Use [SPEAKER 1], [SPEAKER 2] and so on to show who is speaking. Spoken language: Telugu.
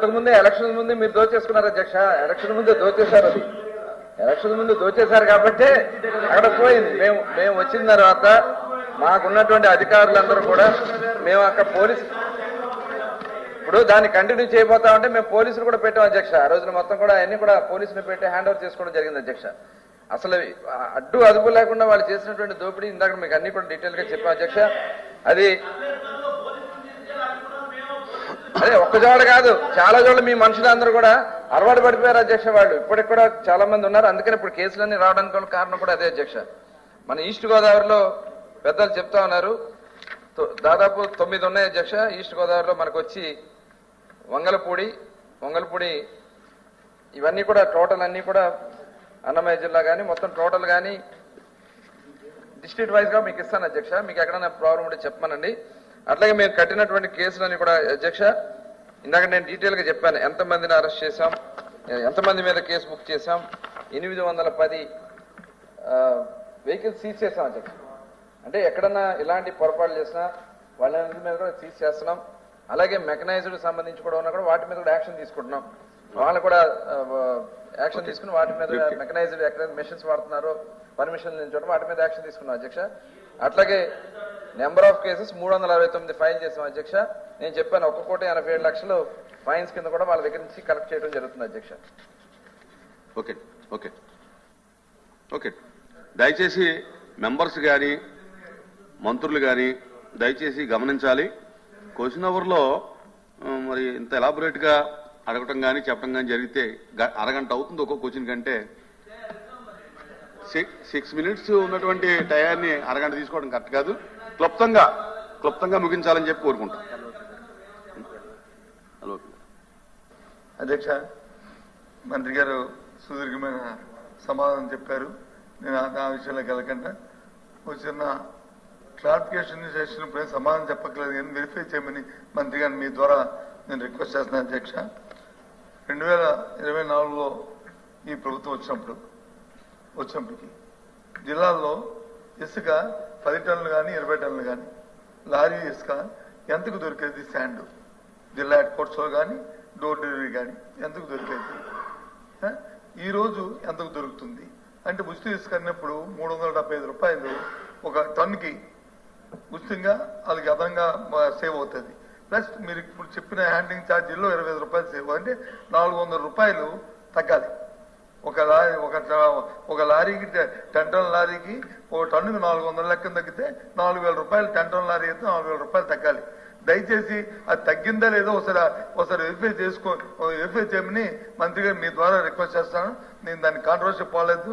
[SPEAKER 1] అంతకుముందే ఎలక్షన్ ముందే మీరు దోచేసుకున్నారు అధ్యక్ష. ఎలక్షన్ ముందే దోచేశారు. అది ఎలక్షన్ ముందు దోచేశారు కాబట్టి అక్కడ పోయింది. మేము వచ్చిన తర్వాత మాకున్నటువంటి అధికారులందరూ కూడా మేము అక్కడ పోలీసు ఇప్పుడు దాన్ని కంటిన్యూ చేయబోతా ఉంటే మేము పోలీసులు కూడా పెట్టాం అధ్యక్ష. ఆ రోజున మొత్తం కూడా అన్ని కూడా పోలీసులు పెట్టి హ్యాండ్ ఓవర్ చేసుకోవడం జరిగింది అధ్యక్ష. అసలు అడ్డు అదుపు లేకుండా వాళ్ళు చేసినటువంటి దోపిడీ ఇందాక మీకు అన్ని కూడా డీటెయిల్ గా చెప్పాం అధ్యక్ష. అది అదే ఒక్క చోట కాదు, చాలా చోట్ల మీ మనుషులందరూ కూడా అలవాటు పడిపోయారు అధ్యక్ష. వాళ్ళు ఇప్పటికి కూడా చాలా మంది ఉన్నారు. అందుకని ఇప్పుడు కేసులన్నీ రావడానికి కారణం కూడా అదే అధ్యక్ష. మన ఈస్ట్ గోదావరిలో పెద్దలు చెప్తా ఉన్నారు, దాదాపు 9 ఉన్నాయి అధ్యక్ష. ఈస్ట్ గోదావరిలో మనకు వచ్చి వంగలపూడి ఇవన్నీ కూడా టోటల్ అన్ని కూడా అన్నమయ్య జిల్లా కానీ మొత్తం టోటల్ కానీ డిస్ట్రిక్ట్ వైజ్ గా మీకు ఇస్తాను అధ్యక్ష. మీకు ఎక్కడైనా ప్రాబ్లం ఉంటే చెప్పమనండి. అట్లాగే మేము కట్టినటువంటి కేసులన్నీ కూడా అధ్యక్ష ఇందాక నేను డీటెయిల్ గా చెప్పాను. ఎంతమందిని అరెస్ట్ చేశాం, ఎంతమంది మీద కేసు బుక్ చేశాం, 810 వెహికల్స్ సీజ్ చేశాం అధ్యక్ష. అంటే ఎక్కడన్నా ఇలాంటి పొరపాట్లు చేసినా వాళ్ళ మీద కూడా సీజ్ చేస్తున్నాం. అలాగే మెకనైజ్డ్ సంబంధించి కూడా ఉన్నా కూడా వాటి మీద కూడా యాక్షన్ తీసుకుంటున్నాం. వాళ్ళు కూడా యాక్షన్ తీసుకుని వాటి మీద మెకనైజ్డ్ ఎక్కడ మెషిన్స్ వాడుతున్నారో పర్మిషన్ నుంచి వాటి మీద యాక్షన్ తీసుకున్నాం అధ్యక్ష. అట్లాగే నెంబర్ ఆఫ్ కేసెస్ 369 ఫైల్ చేసాం అధ్యక్ష. నేను చెప్పాను 1,87,00,000 ఫైన్స్ కింద కూడా వాళ్ళ దగ్గర నుంచి కలెక్ట్ చేయడం జరుగుతుంది అధ్యక్ష.
[SPEAKER 2] ఓకే ఓకే ఓకే దయచేసి మెంబర్స్ కానీ మంత్రులు కానీ దయచేసి గమనించాలి. క్వశ్చన్ అవర్లో మరి ఇంత ఎలాబొరేట్ గా అడగటం కానీ చెప్పడం కానీ జరిగితే అరగంట అవుతుంది ఒక్కో క్వశ్చన్ కంటే. 6 minutes ఉన్నటువంటి టయాన్ని అరగంట తీసుకోవడం కరెక్ట్ కాదు. క్లుప్తంగా ముగించాలని చెప్పి కోరుకుంటాం. హలో
[SPEAKER 3] అధ్యక్ష, మంత్రి గారు సుదీర్ఘమైన సమాధానం చెప్పారు. నేను ఆ విషయంలోకి వెళ్ళకుండా చిన్న క్లారిఫికేషన్ చేసినప్పుడే సమాధానం చెప్పట్లేదు కానీ వెరిఫై చేయమని మంత్రి గారిని మీ ద్వారా నేను రిక్వెస్ట్ చేస్తున్నాను అధ్యక్ష. 2024లో ఈ ప్రభుత్వం వచ్చినప్పటికి జిల్లాల్లో ఇసుక 10 టన్నులు కానీ 20 టన్నులు కానీ లారీ ఇసుక ఎంతకు దొరికేది? శాండ్ జిల్లా హెడ్ క్వార్టర్స్లో కానీ డోర్ డెలివరీ కానీ ఎంతకు దొరికేది? ఈరోజు ఎంతకు దొరుకుతుంది అంటే ఉచిత ఇసుక అన్నప్పుడు 375 రూపాయలు ఒక టన్నుకి ఉచితంగా వాళ్ళకి అదనంగా సేవ్ అవుతుంది. ప్లస్ మీరు ఇప్పుడు చెప్పిన హ్యాండ్లింగ్ ఛార్జీల్లో 25 రూపాయలు సేవ్ అంటే 400 రూపాయలు తగ్గాలి. ఒక లారీకి 10 టన్నుల లారీకి ఒక టన్నుకి 400 లెక్కన తగ్గితే 4,000 రూపాయలు. 10 టన్నుల లారీ అయితే 4,000 రూపాయలు తగ్గాలి. దయచేసి అది తగ్గిందా లేదో ఒకసారి వెరిఫై చేయమని మంత్రి గారు మీ ద్వారా రిక్వెస్ట్ చేస్తాను. నేను దాన్ని కాంట్రవర్సీ పోలేదు.